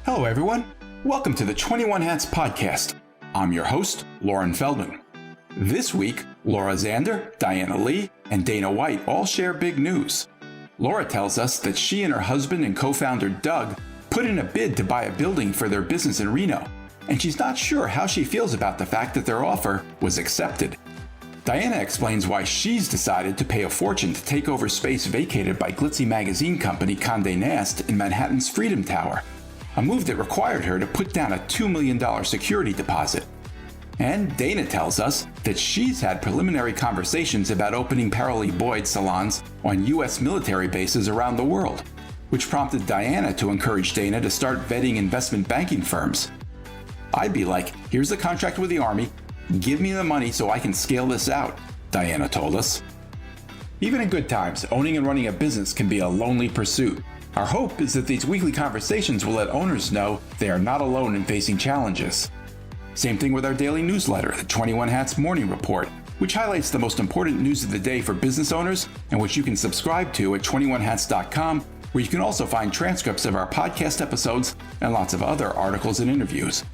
Hello, everyone. Welcome to the 21 Hats podcast. I'm your host, Lauren Feldman. This week, Laura Zander, Diana Lee, and Dana White all share big news. Laura tells us that she and her husband and co-founder Doug put in a bid to buy a building for their business in Reno, and she's not sure how she feels about the fact that their offer was accepted. Diana explains why she's decided to pay a fortune to take over space vacated by glitzy magazine company Conde Nast in Manhattan's Freedom Tower, a move that required her to put down a $2 million security deposit. And Dana tells us that she's had preliminary conversations about opening Paralee Boyd salons on U.S. military bases around the world, which prompted Diana to encourage Dana to start vetting investment banking firms. I'd be like, here's the contract with the Army, give me the money so I can scale this out, Diana told us. Even in good times, owning and running a business can be a lonely pursuit. Our hope is that these weekly conversations will let owners know they are not alone in facing challenges. Same thing with our daily newsletter, the 21 Hats Morning Report, which highlights the most important news of the day for business owners and which you can subscribe to at 21hats.com, where you can also find transcripts of our podcast episodes and lots of other articles and interviews.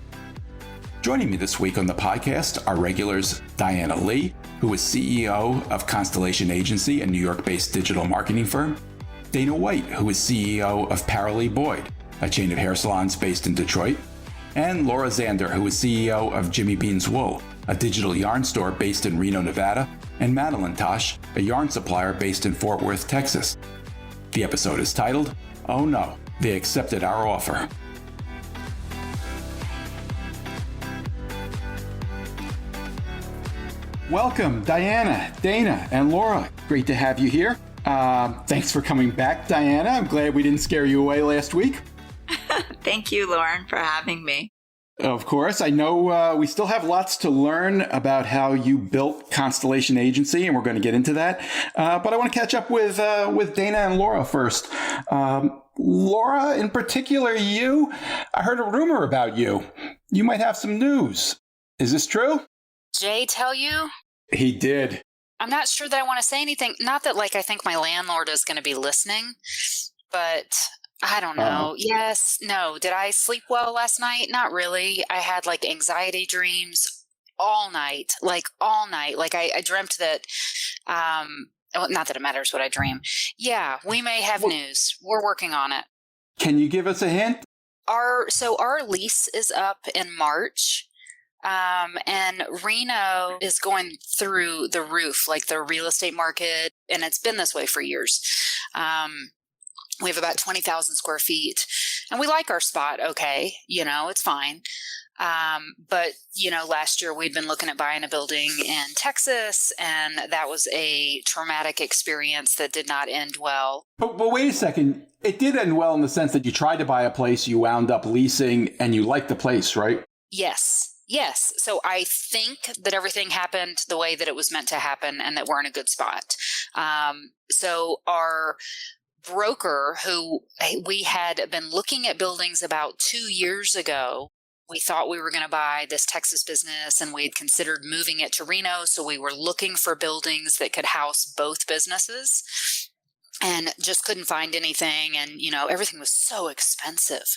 Joining me this week on the podcast are regulars Diana Lee, who is CEO of Constellation Agency, a New York-based digital marketing firm, Dana White, who is CEO of Paralee Boyd, a chain of hair salons based in Detroit, and Laura Zander, who is CEO of Jimmy Bean's Wool, a digital yarn store based in Reno, Nevada, and Madeline Tosh, a yarn supplier based in Fort Worth, Texas. The episode is titled, "Oh No, They Accepted Our Offer." Welcome, Diana, Dana, and Laura. Great to have you here. Thanks for coming back, Diana. I'm glad we didn't scare you away last week. Thank you, Lauren, for having me. Of course. I know we still have lots to learn about how you built Constellation Agency, and we're going to get into that. But I want to catch up with Dana and Laura first. Laura, in particular, I heard a rumor about you. You might have some news. Is this true? Jay tell you? He did. I'm not sure that I want to say anything. Not that, I think my landlord is going to be listening, but I don't know. Yes. No. Did I sleep well last night? Not really. I had, anxiety dreams all night. All night. I dreamt that, not that it matters what I dream. Yeah, we may have news. We're working on it. Can you give us a hint? Our lease is up in March. And Reno is going through the roof, the real estate market, and it's been this way for years. We have about 20,000 square feet, and we like our spot. Okay. It's fine. But last year we'd been looking at buying a building in Texas, and that was a traumatic experience that did not end well. But wait a second. It did end well in the sense that you tried to buy a place, you wound up leasing, and you liked the place, right? Yes. So I think that everything happened the way that it was meant to happen and that we're in a good spot. So our broker, who we had been looking at buildings about 2 years ago, we thought we were going to buy this Texas business and we had considered moving it to Reno. So we were looking for buildings that could house both businesses. And just couldn't find anything. And, everything was so expensive,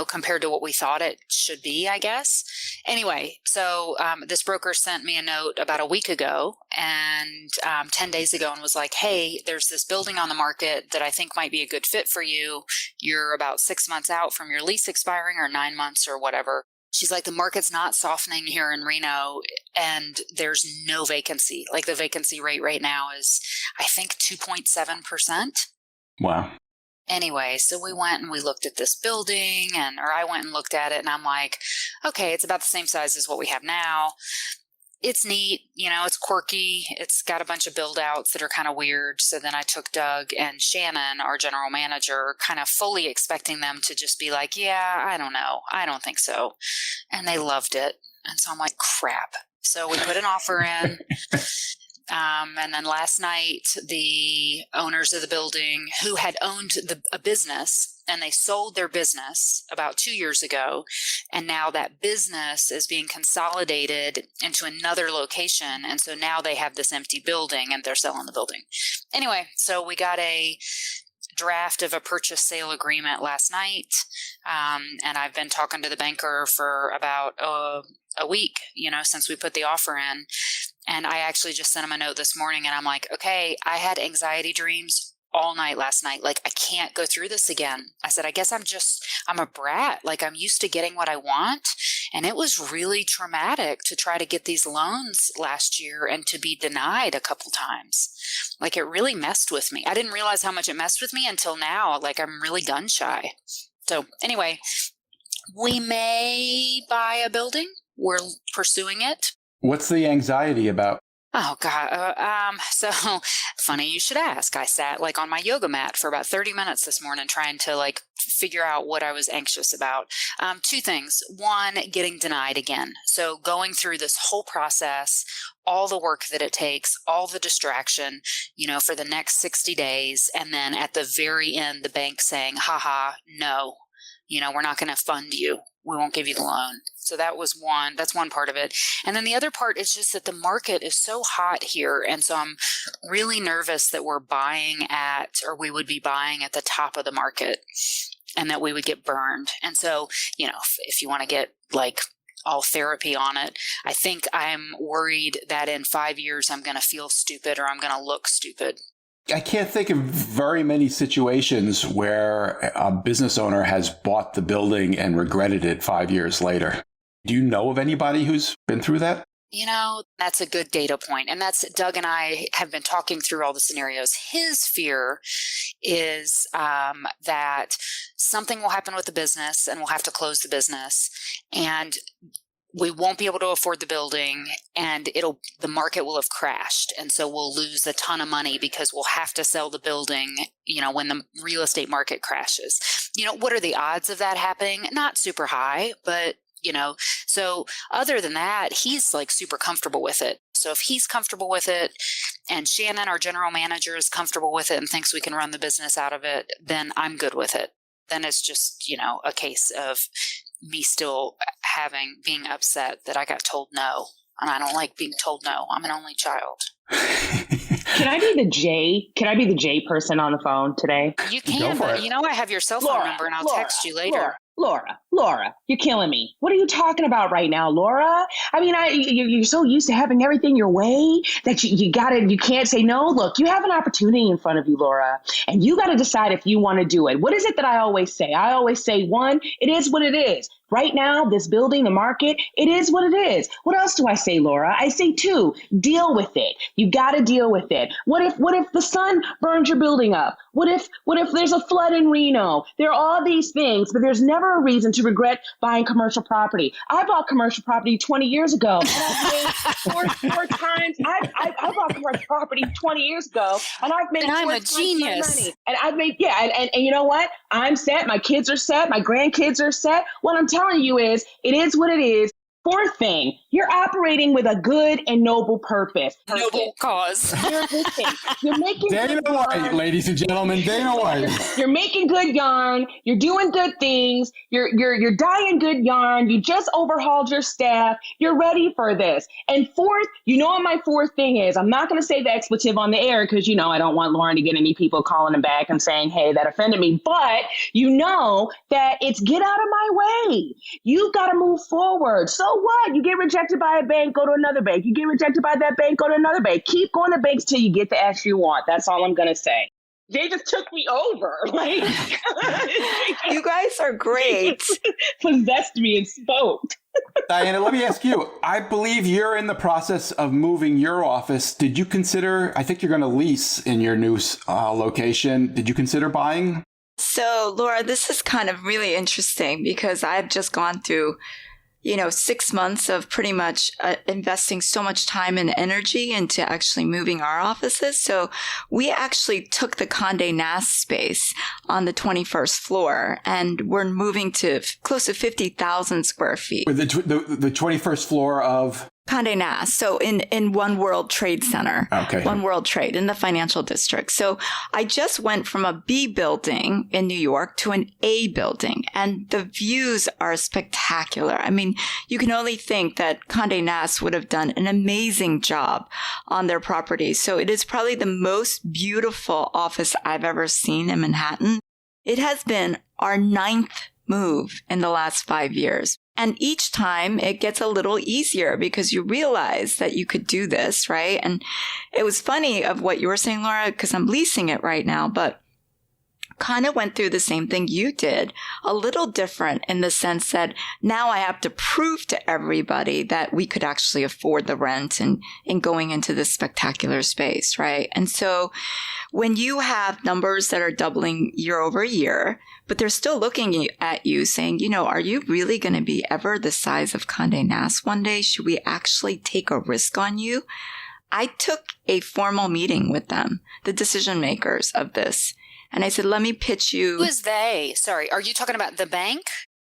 compared to what we thought it should be, I guess. Anyway, so this broker sent me a note about a week ago and 10 days ago and was like, hey, there's this building on the market that I think might be a good fit for you. You're about 6 months out from your lease expiring, or 9 months or whatever. She's like, the market's not softening here in Reno and there's no vacancy. The vacancy rate right now is, I think, 2.7%. Wow. Anyway, so we went and we looked at this building, or I went and looked at it, and I'm like, okay, it's about the same size as what we have now. It's neat, it's quirky. It's got a bunch of build outs that are kind of weird. So then I took Doug and Shannon, our general manager, kind of fully expecting them to just be like, yeah, I don't know. I don't think so. And they loved it. And so I'm like, crap. So we put an offer in. And then last night, the owners of the building who had owned a business, and they sold their business about 2 years ago. And now that business is being consolidated into another location. And so now they have this empty building and they're selling the building. Anyway, so we got a draft of a purchase sale agreement last night. And I've been talking to the banker for about a week, since we put the offer in. And I actually just sent him a note this morning and I'm like, okay, I had anxiety dreams all night last night. Like, I can't go through this again. I said, I guess I'm a brat. Like, I'm used to getting what I want. And it was really traumatic to try to get these loans last year and to be denied a couple times. Like, it really messed with me. I didn't realize how much it messed with me until now. Like, I'm really gun shy. So anyway, we may buy a building. We're pursuing it. What's the anxiety about? Oh, God. So funny you should ask. I sat on my yoga mat for about 30 minutes this morning trying to figure out what I was anxious about. Two things. One, getting denied again. So going through this whole process, all the work that it takes, all the distraction, for the next 60 days. And then at the very end, the bank saying, haha, no, we're not going to fund you. We won't give you the loan. So that's one part of it. And then the other part is just that the market is so hot here. And so I'm really nervous that we would be buying at the top of the market and that we would get burned. And so, if you want to get all therapy on it, I think I'm worried that in 5 years, I'm going to feel stupid or I'm going to look stupid. I can't think of very many situations where a business owner has bought the building and regretted it 5 years later. Do you know of anybody who's been through that? That's a good data point. And that's Doug and I have been talking through all the scenarios. His fear is that something will happen with the business and we'll have to close the business. And we won't be able to afford the building and the market will have crashed. And so we'll lose a ton of money because we'll have to sell the building, when the real estate market crashes. What are the odds of that happening? Not super high, but so other than that, he's super comfortable with it. So if he's comfortable with it and Shannon, our general manager, is comfortable with it and thinks we can run the business out of it, then I'm good with it. Then it's just, a case of me still being upset that I got told no. And I don't like being told no. I'm an only child. Can I be the J person on the phone today? You can, but I have your cell phone number and I'll text you later. Laura, you're killing me. What are you talking about right now, Laura? I mean, you're so used to having everything your way that you can't say no. Look, you have an opportunity in front of you, Laura, and you got to decide if you want to do it. What is it that I always say? I always say, one, it is what it is. Right now, this building, the market, it is what it is. What else do I say, Laura? I say, two, deal with it. You got to deal with it. What if the sun burns your building up? What if there's a flood in Reno? There are all these things, but there's never a reason to regret buying commercial property. I bought commercial property 20 years ago. And I've made four times. I bought commercial property 20 years ago, and I've made. And I'm a genius. Money. And I've made and you know what? I'm set. My kids are set. My grandkids are set. What I'm telling you is, it is what it is. Fourth thing, you're operating with a good and noble purpose. Noble cause. You're making Dana White, ladies and gentlemen, Dana White. You're making good yarn. You're doing good things. You're dyeing good yarn. You just overhauled your staff. You're ready for this. And fourth, what my fourth thing is? I'm not going to say the expletive on the air because, I don't want Lauren to get any people calling him back and saying, hey, that offended me. But that it's get out of my way. You've got to move forward. So what? You get rejected by a bank, go to another bank. You get rejected by that bank, go to another bank. Keep going to banks till you get the ass you want. That's all I'm going to say. They just took me over. You guys are great. Possessed me and spoke. Diana, let me ask you. I believe you're in the process of moving your office. Did you consider, I think you're going to lease in your new location. Did you consider buying? So, Laura, this is kind of really interesting because I've just gone through 6 months of pretty much investing so much time and energy into actually moving our offices. So we actually took the Conde Nast space on the 21st floor, and we're moving to close to 50,000 square feet. The 21st floor of? Conde Nast. So in One World Trade Center. Okay. One World Trade in the financial district. So I just went from a B building in New York to an A building, and the views are spectacular. I mean, you can only think that Conde Nast would have done an amazing job on their property. So it is probably the most beautiful office I've ever seen in Manhattan. It has been our 9th move in the last 5 years. And each time it gets a little easier because you realize that you could do this, right? And it was funny of what you were saying, Laura, because I'm leasing it right now, but kind of went through the same thing you did, a little different in the sense that now I have to prove to everybody that we could actually afford the rent and going into this spectacular space, right? And so when you have numbers that are doubling year over year, but they're still looking at you saying, you know, are you really going to be ever the size of Conde Nast one day? Should we actually take a risk on you? I took a formal meeting with them, the decision makers of this. And I said, let me pitch you. Who is they? Sorry, are you talking about the bank?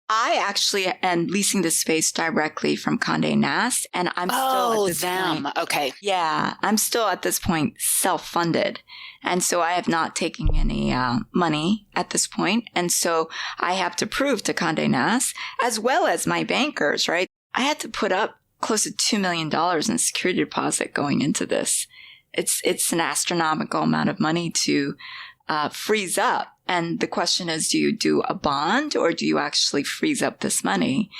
I actually am leasing the space directly from Conde Nast, and I'm still at this point. Okay. Yeah, I'm still at this point self-funded. And so I have not taken any money at this point. And so I have to prove to Conde Nast, as well as my bankers, right? I had to put up close to $2 million in security deposit going into this. It's an astronomical amount of money to freeze up. And the question is, do you do a bond or do you actually freeze up this money?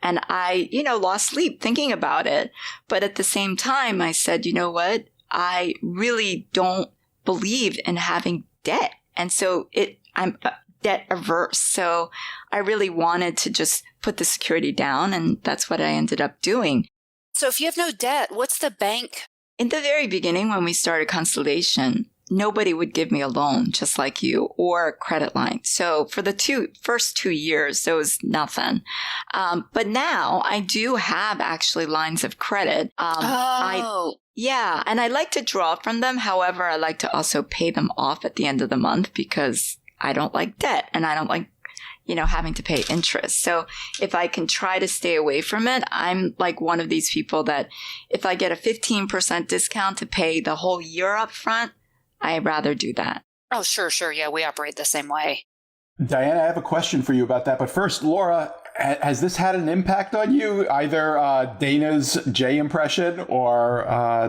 And I, lost sleep thinking about it. But at the same time, I said, you know what? I really don't believe in having debt. And so I'm debt averse. So I really wanted to just put the security down. And that's what I ended up doing. So if you have no debt, what's the bank? In the very beginning, when we started Constellation, nobody would give me a loan just like you or a credit line. So for the first 2 years, there was nothing. But now I do have actually lines of credit. Yeah. And I like to draw from them. However, I like to also pay them off at the end of the month because I don't like debt and I don't like, having to pay interest. So if I can try to stay away from it, I'm like one of these people that if I get a 15% discount to pay the whole year up front, I'd rather do that. Oh, sure. Yeah, we operate the same way. Diana, I have a question for you about that. But first, Laura, has this had an impact on you? Either Dana's J impression or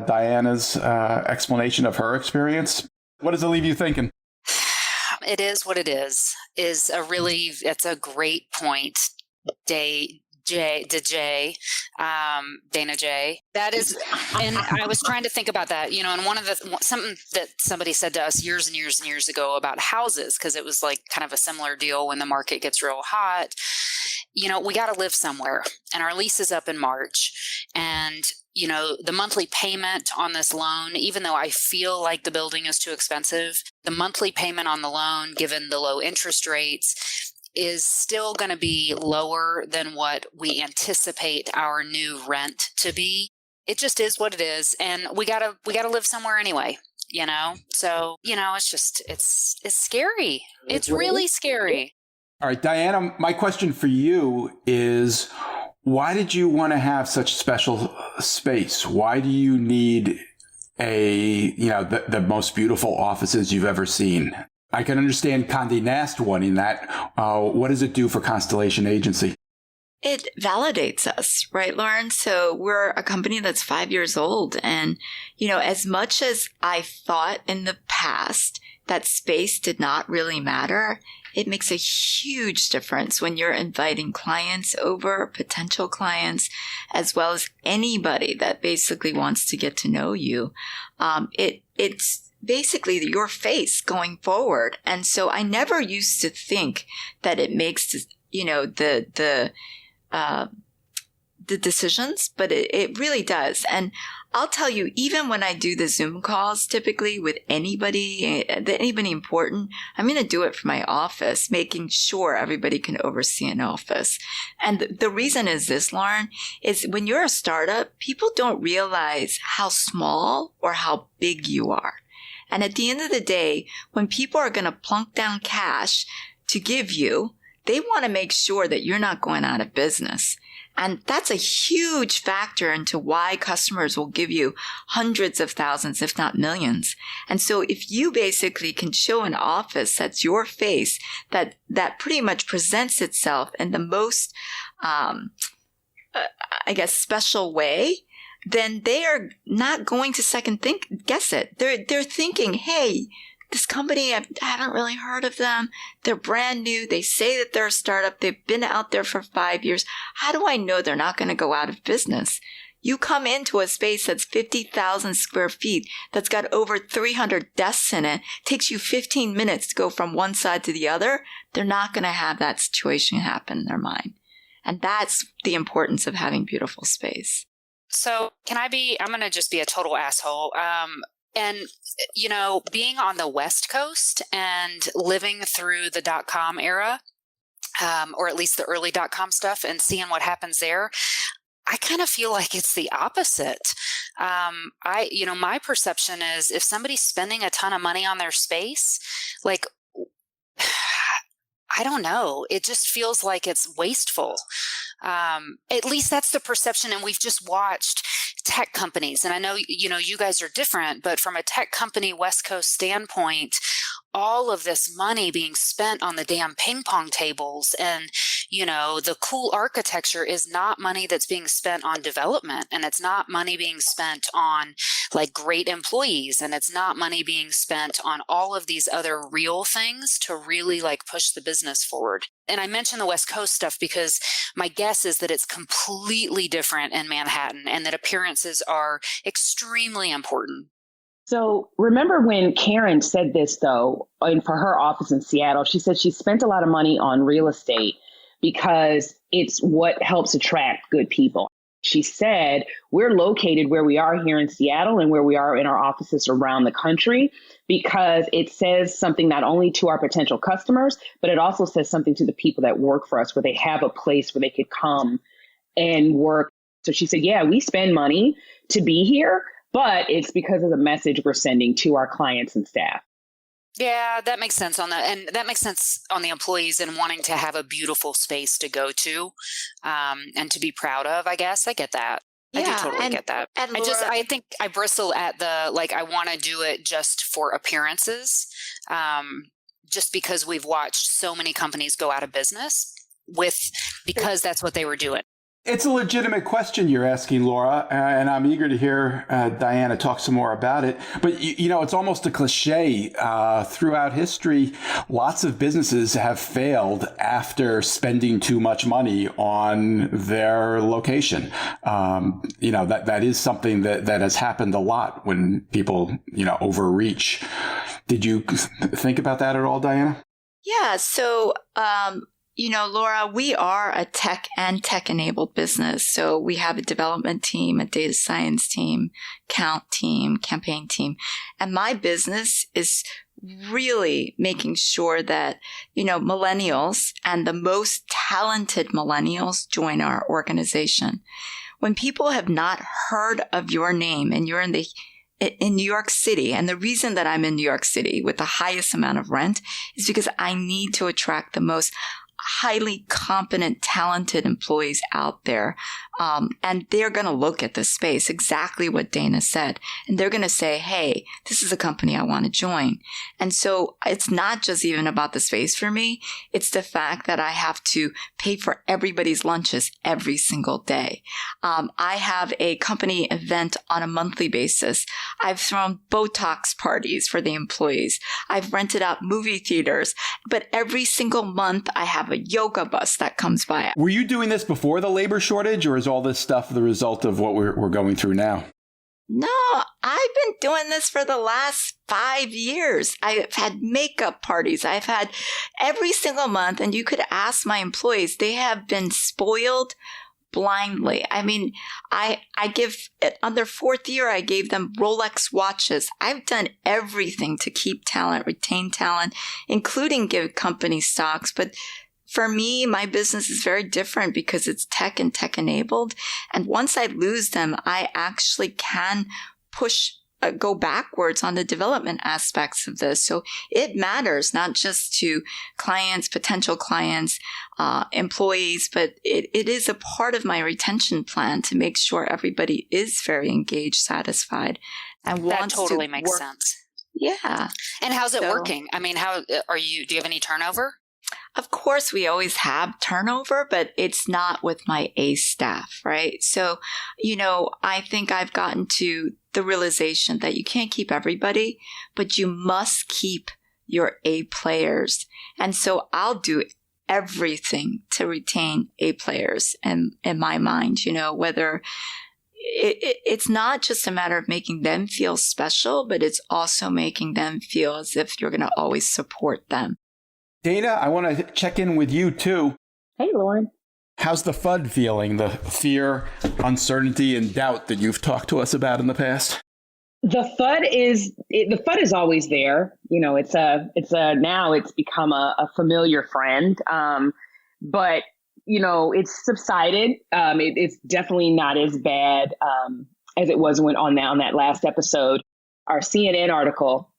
Diana's explanation of her experience? What does it leave you thinking? It is what it is it's a great point. Dana J. That is, and I was trying to think about that, and something that somebody said to us years and years and years ago about houses, because it was like kind of a similar deal when the market gets real hot. We got to live somewhere, and our lease is up in March, and the monthly payment on this loan, even though I feel like the building is too expensive, the monthly payment on the loan, given the low interest rates, is still going to be lower than what we anticipate our new rent to be. It just is what it is. And we gotta live somewhere anyway, So, it's scary. It's really scary. All right, Diana, my question for you is, why did you want to have such special space? Why do you need the most beautiful offices you've ever seen? I can understand Conde Nast wanting that. What does it do for Constellation Agency? It validates us, right, Lauren? So we're a company that's 5 years old. And, as much as I thought in the past that space did not really matter, it makes a huge difference when you're inviting clients over, potential clients, as well as anybody that basically wants to get to know you. It's basically your face going forward. And so I never used to think that it makes, the decisions, but it really does. And I'll tell you, even when I do the Zoom calls, typically with anybody important, I'm going to do it for my office, making sure everybody can oversee an office. And the reason is this, Lauren, is when you're a startup, people don't realize how small or how big you are. And at the end of the day, when people are going to plunk down cash to give you, they want to make sure that you're not going out of business. And that's a huge factor into why customers will give you hundreds of thousands, if not millions. And so if you basically can show an office that's your face, that pretty much presents itself in the most, special way, then they are not going to guess it. They're thinking, hey, this company, I haven't really heard of them. They're brand new. They say that they're a startup. They've been out there for 5 years. How do I know they're not going to go out of business? You come into a space that's 50,000 square feet, that's got over 300 desks in it, takes you 15 minutes to go from one side to the other. They're not going to have that situation happen in their mind. And that's the importance of having beautiful space. So I'm going to just be a total asshole. And, being on the West Coast and living through the .com era, or at least the early .com stuff, and seeing what happens there, I kind of feel like it's the opposite. My perception is if somebody's spending a ton of money on their space, like, I don't know, it just feels like it's wasteful. At least that's the perception. And we've just watched tech companies, and I know, you guys are different, but from a tech company West Coast standpoint, all of this money being spent on the damn ping pong tables and, the cool architecture is not money that's being spent on development, and it's not money being spent on like great employees, and it's not money being spent on all of these other real things to really like push the business forward. And I mentioned the West Coast stuff because my guess is that it's completely different in Manhattan, and that appearances are extremely important. So remember when Karen said this, though, and for her office in Seattle, she said she spent a lot of money on real estate because it's what helps attract good people. She said, we're located where we are here in Seattle and where we are in our offices around the country because it says something not only to our potential customers, but it also says something to the people that work for us, where they have a place where they could come and work. So she said, yeah, we spend money to be here, but it's because of the message we're sending to our clients and staff. Yeah, that makes sense and that makes sense on the employees and wanting to have a beautiful space to go to, and to be proud of, I guess. I get that. Yeah, I do totally get that. Laura, I think I bristle at the, like, I want to do it just for appearances, just because we've watched so many companies go out of business because that's what they were doing. It's a legitimate question you're asking, Laura, and I'm eager to hear Diana talk some more about it. But, it's almost a cliche. Throughout history, lots of businesses have failed after spending too much money on their location. That is something that has happened a lot when people, overreach. Did you think about that at all, Diana? Yeah. So, Laura, we are a tech-enabled business. So we have a development team, a data science team, count team, campaign team. And my business is really making sure that, millennials and the most talented millennials join our organization. When people have not heard of your name and you're in New York City, and the reason that I'm in New York City with the highest amount of rent is because I need to attract the most highly competent, talented employees out there. And they're going to look at this space, exactly what Dana said. And they're going to say, hey, this is a company I want to join. And so it's not just even about the space for me. It's the fact that I have to pay for everybody's lunches every single day. I have a company event on a monthly basis. I've thrown Botox parties for the employees. I've rented out movie theaters. But every single month, I have a yoga bus that comes by. Were you doing this before the labor shortage, or is all this stuff the result of what we're going through now? No, I've been doing this for the last 5 years. I've had makeup parties. I've had every single month, and you could ask my employees, they have been spoiled blindly. I mean, I give, on their 4th year, I gave them Rolex watches. I've done everything to keep talent, retain talent, including give company stocks. But for me, my business is very different because it's tech and tech enabled. And once I lose them, I actually can push go backwards on the development aspects of this. So it matters not just to clients, potential clients, employees, but it is a part of my retention plan to make sure everybody is very engaged, satisfied, and wants to totally makes sense. Yeah. And how's it working? I mean, do you have any turnover? Of course, we always have turnover, but it's not with my A staff, right? So, I think I've gotten to the realization that you can't keep everybody, but you must keep your A players. And so I'll do everything to retain A players in my mind, whether it's not just a matter of making them feel special, but it's also making them feel as if you're going to always support them. Dana, I want to check in with you too. Hey, Lauren. How's the FUD feeling, the fear, uncertainty, and doubt that you've talked to us about in the past? The FUD is always there. Now it's become a familiar friend. But it's subsided. It's definitely not as bad as it was on that last episode. Our CNN article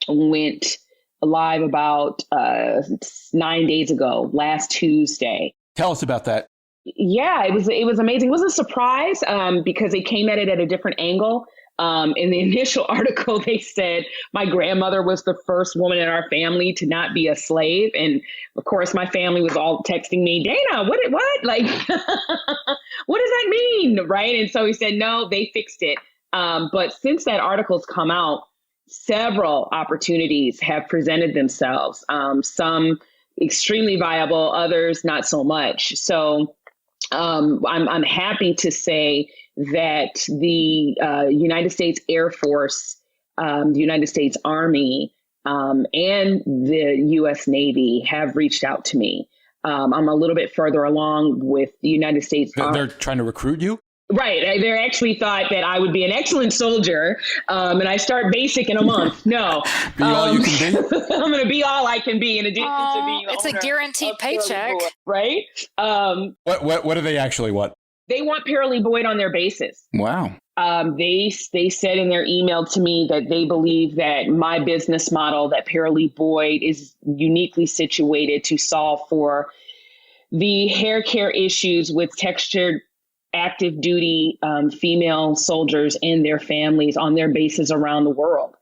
went live about 9 days ago, last Tuesday. Tell us about that. Yeah, it was amazing. It was a surprise because they came at it at a different angle. In the initial article, they said my grandmother was the first woman in our family to not be a slave. And of course, my family was all texting me, Dana, what? Like, what does that mean? Right. And so he said, no, they fixed it. But since that article's come out, several opportunities have presented themselves, some extremely viable, others not so much. So I'm happy to say that the United States Air Force, the United States Army, and the U.S. Navy have reached out to me. I'm a little bit further along with the United States. They're trying to recruit you? Right. They actually thought that I would be an excellent soldier, and I start basic in a month. No. Be all you can be? I'm going to be all I can be in addition to being the It's a owner guaranteed of paycheck. Paralee Boyd, right? What do they actually want? They want Paralee Boyd on their bases. Wow. They said in their email to me that they believe that my business model, that Paralee Boyd is uniquely situated to solve for the hair care issues with textured active duty female soldiers and their families on their bases around the world.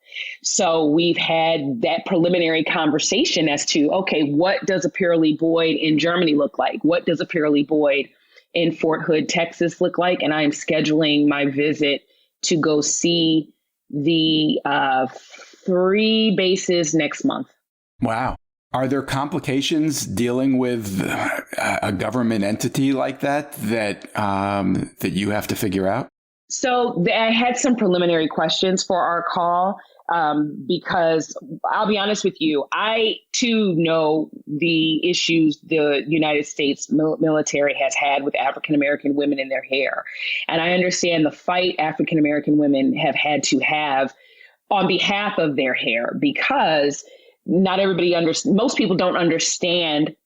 So we've had that preliminary conversation as to, okay, what does a Paralee Boyd in Germany look like? What does a Paralee Boyd in Fort Hood, Texas look like? And I am scheduling my visit to go see the 3 bases next month. Wow. Are there complications dealing with a government entity like that you have to figure out? So I had some preliminary questions for our call because I'll be honest with you, I too know the issues the United States military has had with African-American women in their hair. And I understand the fight African-American women have had to have on behalf of their hair, because not everybody most people don't understand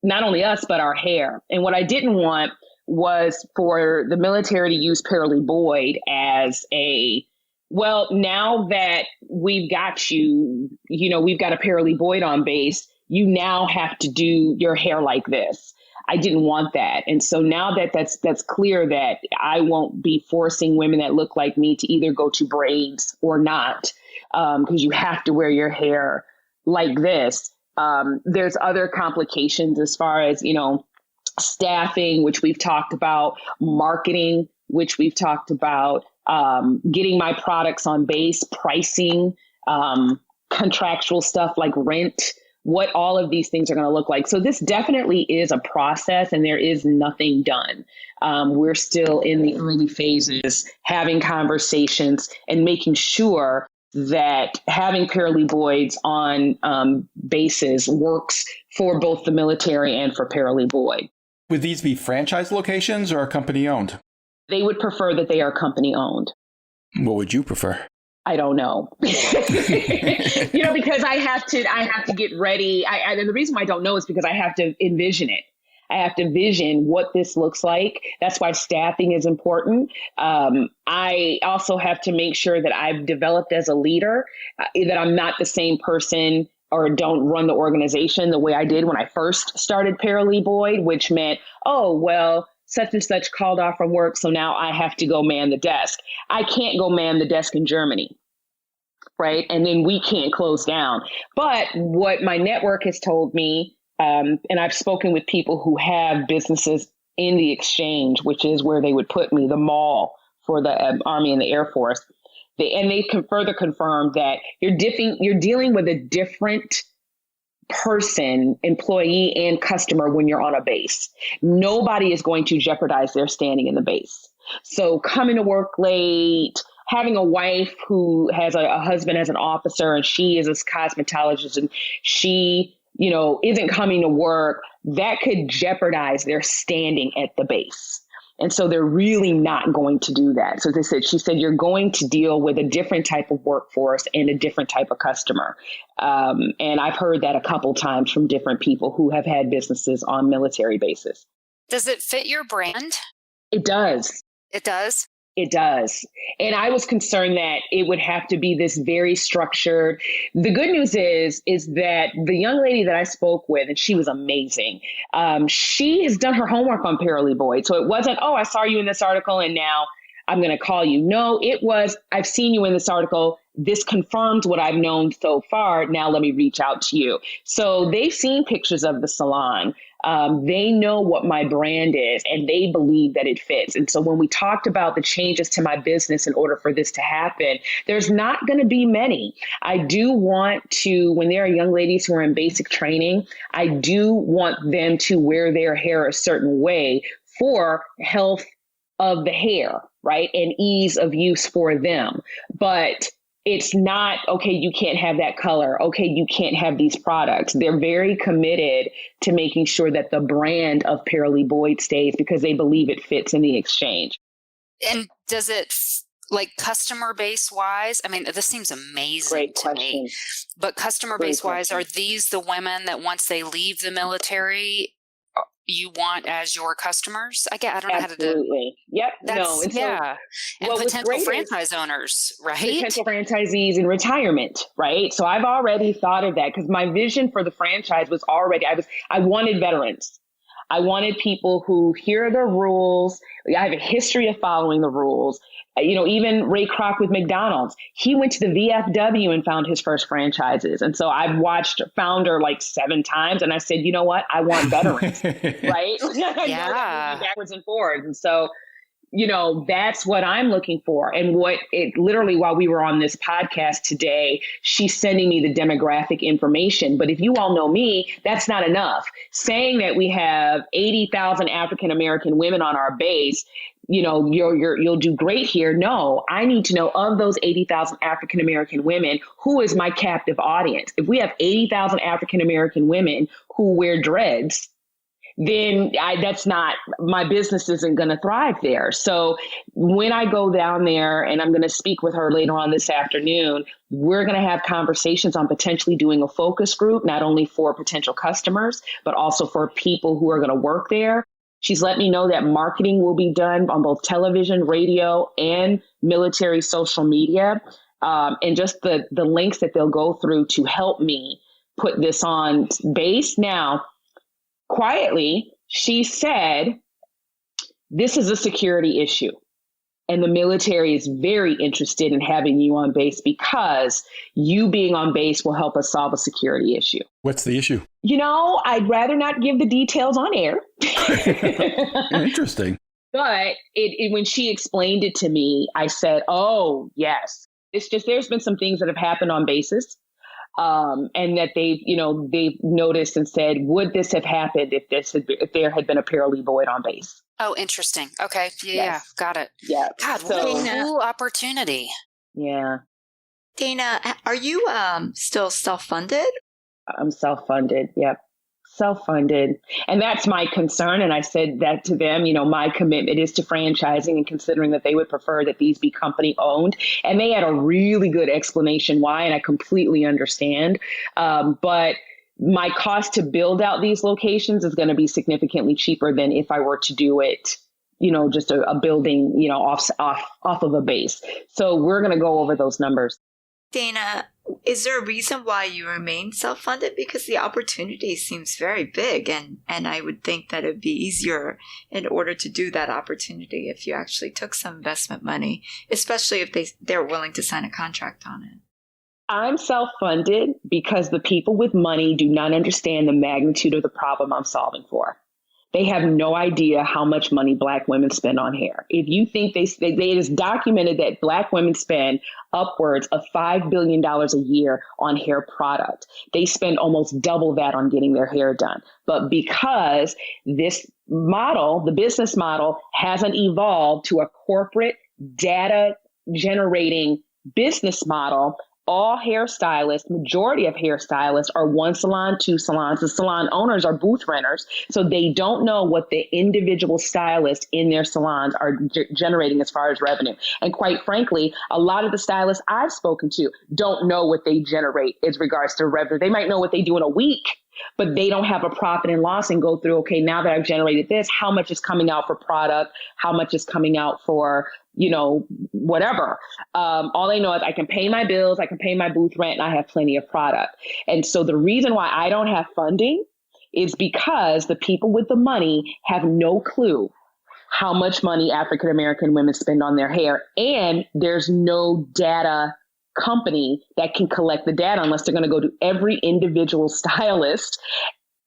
not only us, but our hair. And what I didn't want was for the military to use Paralee Boyd as well, now that we've got we've got a Paralee Boyd on base, you now have to do your hair like this. I didn't want that. And so now that that's clear that I won't be forcing women that look like me to either go to braids or not, because you have to wear your hair like this. There's other complications as far as, staffing, which we've talked about, marketing, which we've talked about, getting my products on base, pricing, contractual stuff like rent, what all of these things are going to look like. So this definitely is a process, and there is nothing done. We're still in the early phases, having conversations and making sure that having Paralee Boyds on bases works for both the military and for Paralee Boyd. Would these be franchise locations or company owned? They would prefer that they are company owned. What would you prefer? I don't know. Because I have to get ready. And the reason why I don't know is because I have to envision it. I have to vision what this looks like. That's why staffing is important. I also have to make sure that I've developed as a leader, that I'm not the same person or don't run the organization the way I did when I first started Paralee Boyd, which meant, oh, well, such and such called off from work, so now I have to go man the desk. I can't go man the desk in Germany, right? And then we can't close down. But what my network has told me, and I've spoken with people who have businesses in the exchange, which is where they would put me, the mall for the Army and the Air Force. And they can further confirm that you're dealing with a different person, employee and customer when you're on a base. Nobody is going to jeopardize their standing in the base. So coming to work late, having a wife who has a husband as an officer and she is a cosmetologist and she, isn't coming to work, that could jeopardize their standing at the base. And so they're really not going to do that. So she said, you're going to deal with a different type of workforce and a different type of customer. And I've heard that a couple times from different people who have had businesses on military bases. Does it fit your brand? It does. It does? It does. And I was concerned that it would have to be this very structured. The good news is that the young lady that I spoke with, and she was amazing, she has done her homework on Paralee Boyd. So it wasn't, oh, I saw you in this article and now I'm going to call you. No, it was, I've seen you in this article. This confirms what I've known so far. Now let me reach out to you. So they've seen pictures of the salon. They know what my brand is and they believe that it fits. And so when we talked about the changes to my business in order for this to happen, there's not going to be many. I do want to, when there are young ladies who are in basic training, I do want them to wear their hair a certain way for health of the hair, right? And ease of use for them. But it's not, okay, you can't have that color. Okay, you can't have these products. They're very committed to making sure that the brand of Paralee Boyd stays because they believe it fits in the exchange. And does it, like customer base wise, I mean, this seems amazing Great to question. me, but customer Great base wise, question. are these the women that once they leave the military, you want as your customers? I don't know how to do. Absolutely. Yep. That's, And yeah. And what's potential great is franchise owners, right? potential franchisees in retirement, right? So I've already thought of that because my vision for the franchise was already, I wanted veterans. I wanted people who hear the rules. I have a history of following the rules. Even Ray Kroc with McDonald's, he went to the VFW and found his first franchises. And so I've watched Founder like 7 times and I said, you know what? I want veterans, right? Yeah. Backwards and forwards. And so, that's what I'm looking for. And literally while we were on this podcast today, she's sending me the demographic information. But if you all know me, that's not enough. Saying that we have 80,000 African-American women on our base, you'll do great here. No, I need to know of those 80,000 African-American women, who is my captive audience? If we have 80,000 African-American women who wear dreads, then that's not, my business isn't going to thrive there. So when I go down there, and I'm going to speak with her later on this afternoon, we're going to have conversations on potentially doing a focus group, not only for potential customers, but also for people who are going to work there. She's let me know that marketing will be done on both television, radio, and military social media, and just the links that they'll go through to help me put this on base. Now, quietly, she said, this is a security issue. And the military is very interested in having you on base because you being on base will help us solve a security issue. What's the issue? I'd rather not give the details on air. Interesting. But when she explained it to me, I said, oh, yes. It's just there's been some things that have happened on bases. And that they've noticed and said, would this have happened if there had been a Paralee Boyd on base? Oh, interesting. Okay. Yeah. Yes. Got it. Yeah. God, what a cool opportunity. Yeah. Dana, are you still self-funded? I'm self-funded. Yep. Self-funded. And that's my concern. And I said that to them, my commitment is to franchising and considering that they would prefer that these be company owned. And they had a really good explanation why, and I completely understand. But my cost to build out these locations is going to be significantly cheaper than if I were to do it, just a building, off of a base. So we're going to go over those numbers. Dana, is there a reason why you remain self-funded? Because the opportunity seems very big, and I would think that it'd be easier in order to do that opportunity if you actually took some investment money, especially if they're willing to sign a contract on it. I'm self-funded because the people with money do not understand the magnitude of the problem I'm solving for. They have no idea how much money Black women spend on hair. If you think it is documented that Black women spend upwards of $5 billion a year on hair product. They spend almost double that on getting their hair done. But because this model, the business model, hasn't evolved to a corporate data generating business model, all hairstylists, majority of hairstylists are one salon, two salons. The salon owners are booth renters. So they don't know what the individual stylists in their salons are generating as far as revenue. And quite frankly, a lot of the stylists I've spoken to don't know what they generate as regards to revenue. They might know what they do in a week, but they don't have a profit and loss and go through, okay, now that I've generated this, how much is coming out for product? How much is coming out for, whatever. All they know is I can pay my bills, I can pay my booth rent, and I have plenty of product. And so the reason why I don't have funding is because the people with the money have no clue how much money African-American women spend on their hair. And there's no data company that can collect the data unless they're going to go to every individual stylist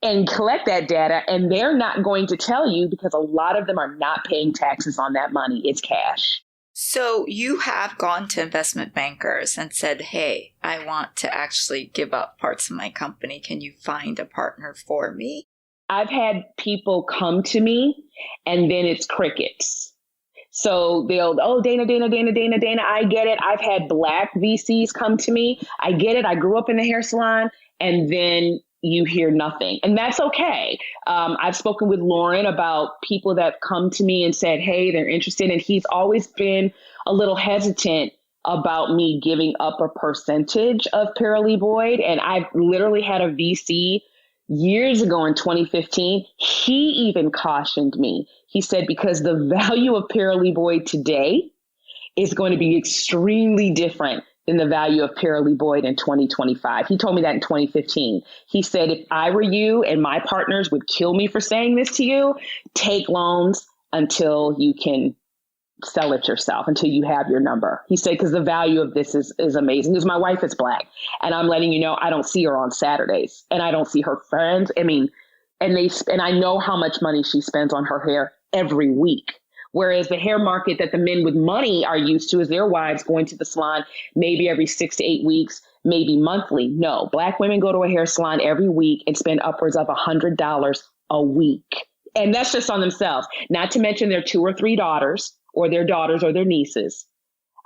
and collect that data. And they're not going to tell you because a lot of them are not paying taxes on that money. It's cash. So you have gone to investment bankers and said, hey, I want to actually give up parts of my company. Can you find a partner for me? I've had people come to me and then it's crickets. So they'll, Dana, I get it. I've had Black VCs come to me. I get it. I grew up in the hair salon. And then you hear nothing. And that's okay. I've spoken with Lauren about people that come to me and said, hey, they're interested. And he's always been a little hesitant about me giving up a percentage of Paralee Boyd. And I've literally had a VC years ago in 2015. He even cautioned me. He said, because the value of Paralee Boyd today is going to be extremely different than the value of Paralee Boyd in 2025. He told me that in 2015. He said, if I were you and my partners would kill me for saying this to you, take loans until you can sell it yourself, until you have your number. He said, because the value of this is amazing. Because my wife is Black and I'm letting you know, I don't see her on Saturdays and I don't see her friends. And I know how much money she spends on her hair every week. Whereas the hair market that the men with money are used to is their wives going to the salon maybe every 6 to 8 weeks, maybe monthly. No, Black women go to a hair salon every week and spend upwards of $100 a week. And that's just on themselves, not to mention their 2 or 3 daughters or their nieces.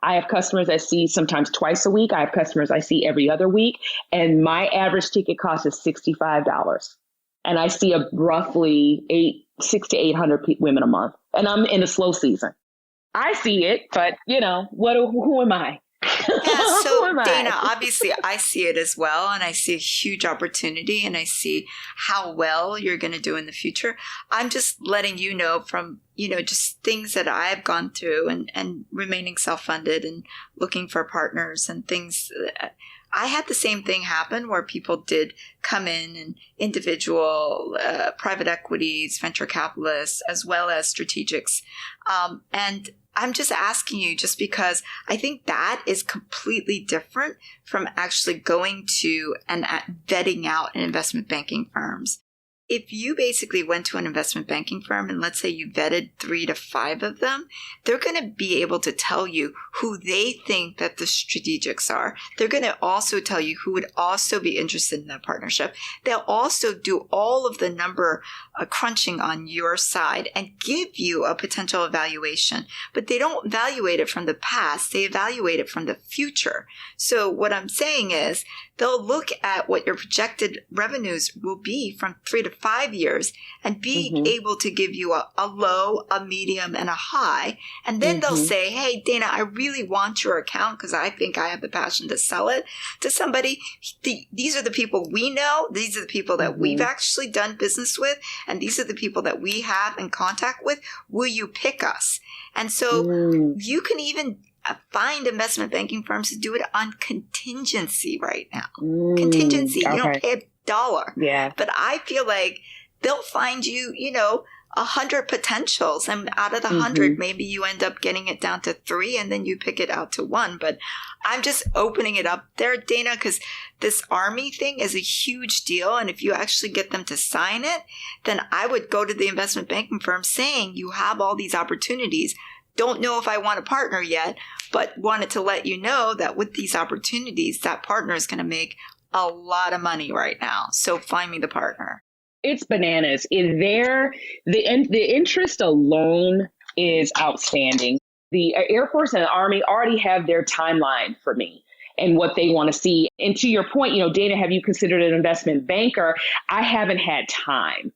I have customers I see sometimes twice a week. I have customers I see every other week. And my average ticket cost is $65. And I see roughly 600 to 800 women a month. And I'm in a slow season. I see it, but who am I? Yeah, so Dana, obviously I see it as well. And I see a huge opportunity and I see how well you're going to do in the future. I'm just letting you know from, just things that I've gone through and remaining self-funded and looking for partners and things. I had the same thing happen where people did come in and individual private equities, venture capitalists, as well as strategics. And I'm just asking you just because I think that is completely different from actually going to and vetting out in investment banking firms. If you basically went to an investment banking firm and let's say you vetted 3 to 5 of them, they're going to be able to tell you who they think that the strategics are. They're going to also tell you who would also be interested in that partnership. They'll also do all of the number crunching on your side and give you a potential evaluation. But they don't evaluate it from the past. They evaluate it from the future. So what I'm saying is they'll look at what your projected revenues will be from 3 to 5 years and be able to give you a low, a medium, and a high. And then they'll say, hey, Dana, I really want your account because I think I have the passion to sell it to somebody. These are the people we know. These are the people that we've actually done business with. And these are the people that we have in contact with. Will you pick us? And so you can even find investment banking firms to do it on contingency right now. Contingency. You don't pay $1. Yeah. But I feel like they'll find you, 100 potentials. And out of the 100, maybe you end up getting it down to 3 and then you pick it out to 1. But I'm just opening it up there, Dana, because this Army thing is a huge deal. And if you actually get them to sign it, then I would go to the investment banking firm saying you have all these opportunities. Don't know if I want a partner yet, but wanted to let you know that with these opportunities, that partner is going to make a lot of money right now. So find me the partner. It's bananas. The interest alone is outstanding. The Air Force and the Army already have their timeline for me and what they want to see. And to your point, Dana, have you considered an investment banker? I haven't had time.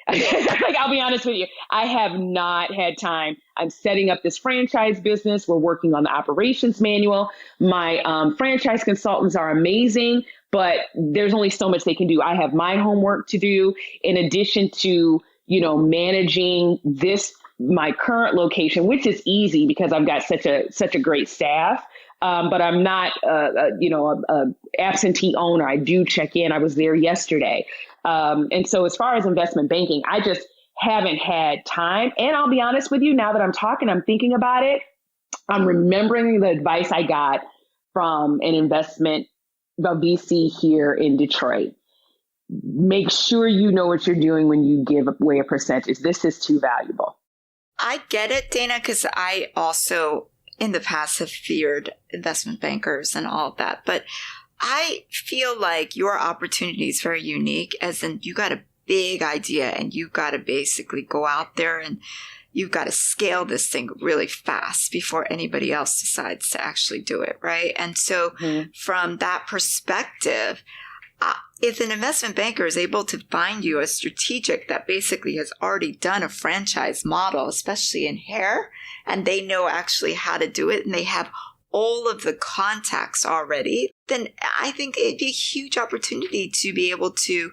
I'll be honest with you. I have not had time. I'm setting up this franchise business. We're working on the operations manual. My franchise consultants are amazing, but there's only so much they can do. I have my homework to do in addition to, managing my current location, which is easy because I've got such a great staff. But I'm not, a absentee owner. I do check in. I was there yesterday. And so as far as investment banking, I just haven't had time. And I'll be honest with you, now that I'm talking, I'm thinking about it. I'm remembering the advice I got from an investment VC here in Detroit. Make sure you know what you're doing when you give away a percentage. This is too valuable. I get it, Dana, because I also in the past have feared investment bankers and all of that. But I feel like your opportunity is very unique, as in you got a big idea and you got to basically go out there and you've got to scale this thing really fast before anybody else decides to actually do it, right? And so from that perspective, if an investment banker is able to find you a strategic that basically has already done a franchise model, especially in hair, and they know actually how to do it and they have all of the contacts already, then I think it'd be a huge opportunity to be able to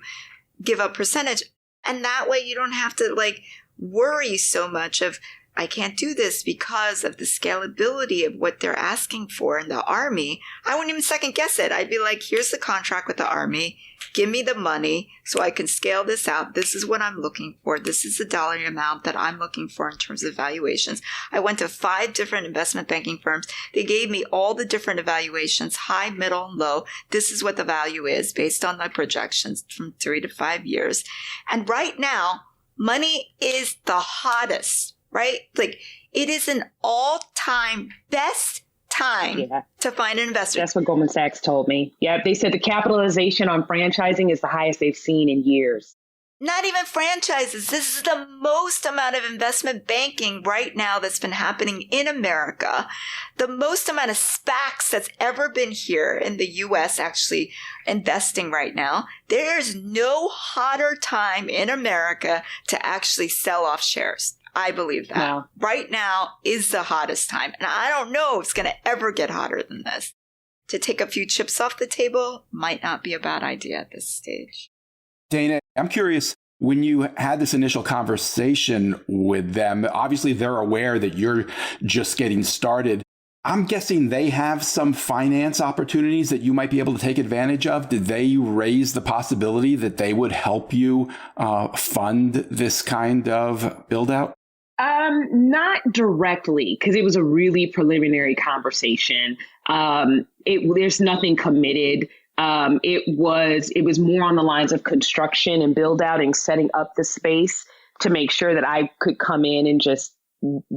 give a percentage. And that way you don't have to worry so much of, I can't do this because of the scalability of what they're asking for in the Army. I wouldn't even second guess it. I'd be like, here's the contract with the Army. Give me the money so I can scale this out. This is what I'm looking for. This is the dollar amount that I'm looking for in terms of valuations. I went to 5 different investment banking firms. They gave me all the different evaluations, high, middle, and low. This is what the value is based on my projections from 3 to 5 years. And right now, money is the hottest, right? It is an all-time best time to find an investor. That's what Goldman Sachs told me. Yeah, they said the capitalization on franchising is the highest they've seen in years. Not even franchises. This is the most amount of investment banking right now that's been happening in America. The most amount of SPACs that's ever been here in the U.S. actually investing right now. There's no hotter time in America to actually sell off shares. I believe that. Wow. Right now is the hottest time. And I don't know if it's going to ever get hotter than this. To take a few chips off the table might not be a bad idea at this stage. Dana, I'm curious, when you had this initial conversation with them, obviously they're aware that you're just getting started. I'm guessing they have some finance opportunities that you might be able to take advantage of. Did they raise the possibility that they would help you fund this kind of build out? Not directly, because it was a really preliminary conversation. There's nothing committed. It was more on the lines of construction and build out and setting up the space to make sure that I could come in and just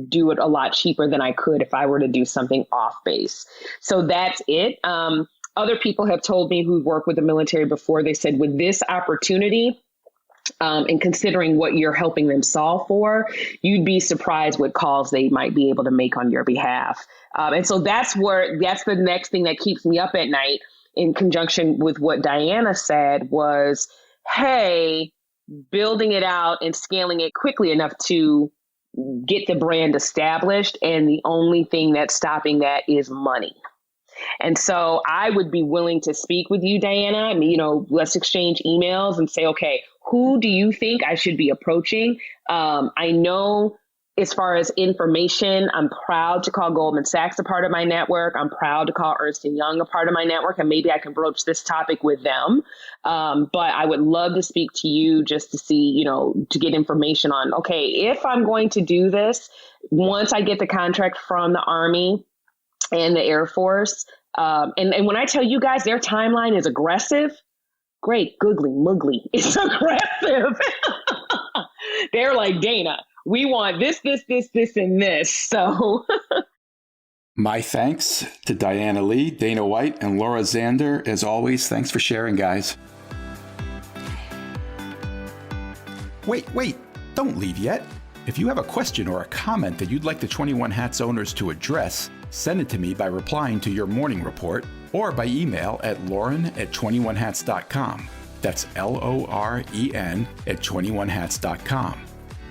do it a lot cheaper than I could if I were to do something off base. So that's it. Other people have told me who've worked with the military before, they said with this opportunity, and considering what you're helping them solve for, you'd be surprised what calls they might be able to make on your behalf. And so that's the next thing that keeps me up at night, in conjunction with what Diana said, was, hey, building it out and scaling it quickly enough to get the brand established. And the only thing that's stopping that is money. And so I would be willing to speak with you, Diana. I mean, let's exchange emails and say, okay, who do you think I should be approaching? I know as far as information, I'm proud to call Goldman Sachs a part of my network. I'm proud to call Ernst & Young a part of my network, and maybe I can broach this topic with them. But I would love to speak to you just to see, to get information on, okay, if I'm going to do this, once I get the contract from the Army and the Air Force, and when I tell you guys their timeline is aggressive, great, googly, muggly, it's aggressive. They're like, Dana, we want this, and this. So my thanks to Diana Lee, Dana White, and Laura Zander. As always, thanks for sharing, guys. Wait, don't leave yet. If you have a question or a comment that you'd like the 21 Hats owners to address, send it to me by replying to your morning report or by email at lauren@21hats.com. That's LOREN @21hats.com.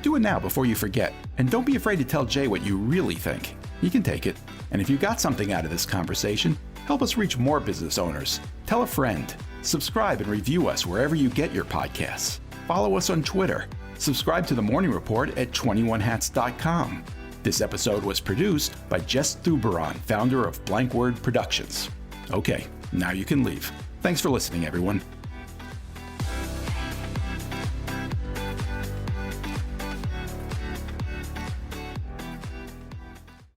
Do it now before you forget. And don't be afraid to tell Jay what you really think. He can take it. And if you got something out of this conversation, help us reach more business owners. Tell a friend. Subscribe and review us wherever you get your podcasts. Follow us on Twitter. Subscribe to the Morning Report at 21hats.com. This episode was produced by Jess Thuberon, founder of Blank Word Productions. Okay, now you can leave. Thanks for listening, everyone.